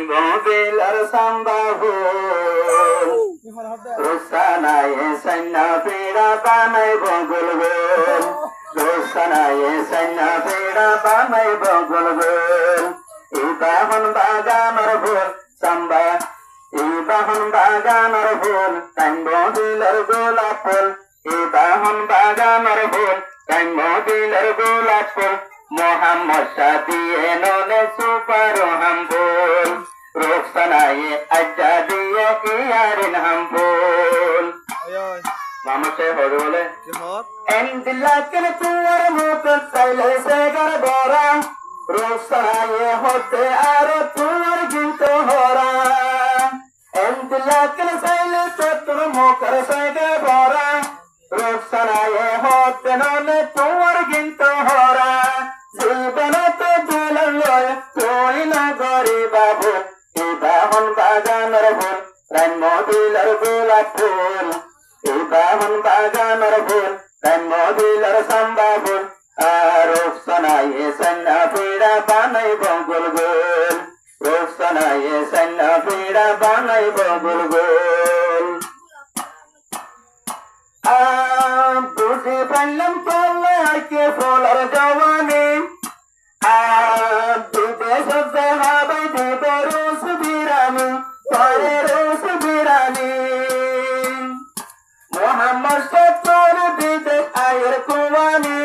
বিলার সাম্বা ফুল রোসানায়ে সন্না পেড়া বানাই বগল গোল রোসানায়ে সন্না পেড়া বানাই বগল গোল ইবাহন বাগানের ফুল সাম্বা ইবাহন বাগানের ফুল টাইম বিলার গোলাপ ফুল ইবাহন বাগানের ফুল টাইম বিলার গোলাপ ফুল মোহাম্মদ শাফিয়ে ননে সুপার হামফুল রোকসানায়ে আজ্জা দিয়ে ইয়ারিন হামফুল মামা সে হবে বলে এন্দিলাকের তুয়ার মুখ চাইলে সে গর বরা রোকসানায়ে হতে আর তুয়ার গীত হরা এন্দিলাকের চাইলে তোর মুখের সে গর বরা রোকসানায়ে হতে ননে তুয়ার গীত হরা জীবন তো দুলয় তুই না গরি বাবু ইবাহন বাগানের ফুল রাম বিলার গোলাপ ফুল ইবাহন বাগানের ফুল রাম বিলার সাম্বা ফুল আর রোকসানায়ে সন্না পেড়া বানাই বগল গোল রোকসানায়ে সন্না পেড়া বানাই বগল গোল বুঝে পারলাম তোলে আজকে ফুলার জওয়ানি বিদেশ হাবাই দেব রোস বিরানি পরে রোস বিরানি মোহাম্মদ সত্তর বিদেশ আয়ের কুয়ানি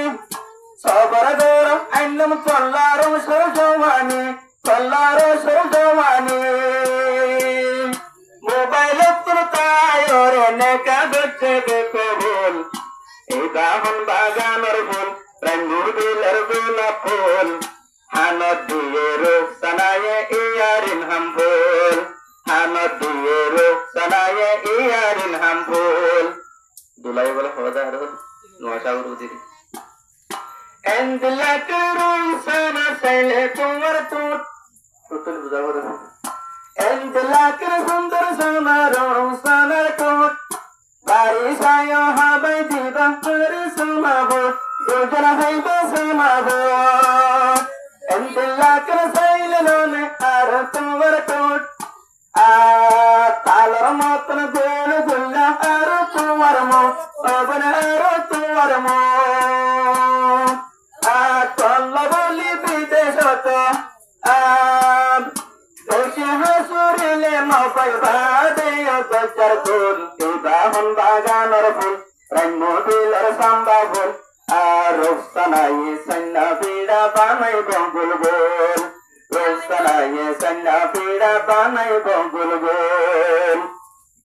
সবর গৌরব আইনম চল্লার সরজওয়ানি চল্লার সরজওয়ানি মোবাইল তুলতায় ওরে নেকা দেখছে দেখো ভুল ইবাহন বাগানের ফুল রঙ্গুর বিলার গোলাপ ফুল হানত দিয়ে রোকসানায়ে ইয়ারিন হামফুল হানত দিয়ে রোকসানায়ে ইয়ারিন হামফুল দুলাই বলে হওয়া আর নোয়াশাগর উদিরি এন্দিলাকে রোকসানা সাইলে তোমার তুট টোটাল বুঝা করে এন্দিলাকে সুন্দর সোনা রোকসানার তুট বাড়ি সায় হবে দিবা করে শোনাবো দুজন হইবে শোনাবো এন্দিলাকে সাইলে ননে আর তোমার তুট তালর মতন গোল গুল্লা আর তোমার মো অবন আর তোমার মো চল বলি বিদেশত দেশে হাসুরিলে নবাই বাদে গজার ফুল ইবাহন বাগানের ফুল রাম বিলার সাম্বা ফুল আর রোকসানায়ে সন্না পেড়া বানাই বগল গোল রোকসানায়ে সন্না পেড়া বানাই বগল গোল